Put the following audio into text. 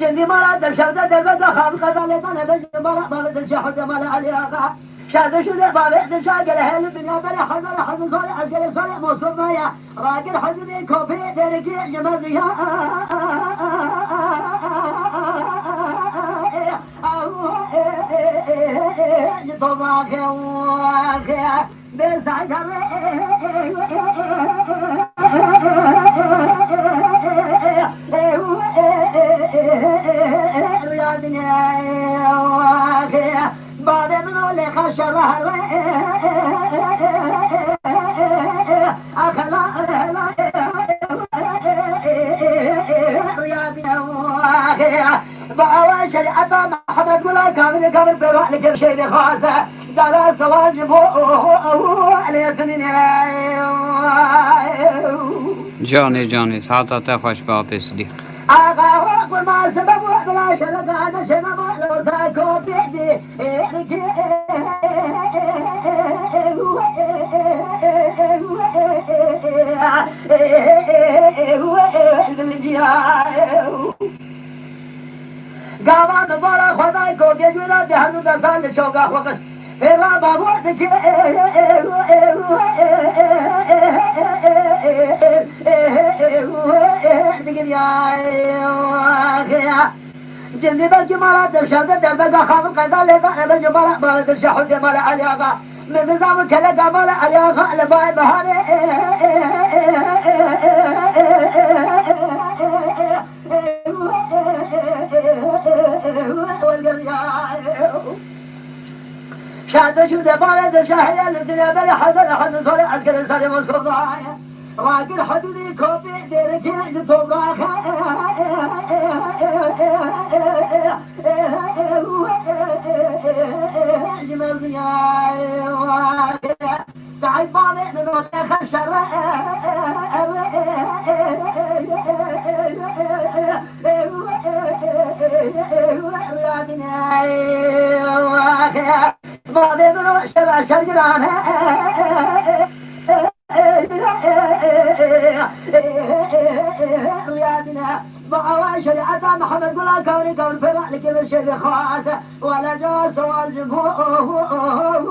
جندي مرا دم شوزة دم خاب قزالة أنا بجي مرا بابد الشحود مال عليها شاد شو ذا بابد الشاق الهل الدنيا بلا حزن صالح عسكري صالح موصول مايا راكن حزني كوفي دركي جمزيها طبعك واخي بسعد بعد من اللي خشرها أخلا بأول شريعة محمد قولا كامل بروح لك شيء خاصة دارا سواجب عليه سنين جاني ساعتها خوش باب صديق آقا أقول ما سبب ولا شرق هذا شنب لو تاكو بيدي قاما نبارا خدای کو کے جونا دهانو دسال شوقا وقت پیرا بابو دکے جندي بلكي مرا دشاده دربا خاف قضا لبا بلكي مرا ما دشحود مال عليها من نظام كلا مال عليها على باي بهانه شاد شو دبالة دشاهية الدنيا بلا حزن صالح عسكري صالح مسكو ضايع راكن حدودي كوبي ديركي جتوبراك سعيد بابي من وشيخ الشر بابي من وشيخ الشر بأوان شريعة محمد قلا كون فرع لكل الشيء خاص ولا جار سوال جمهور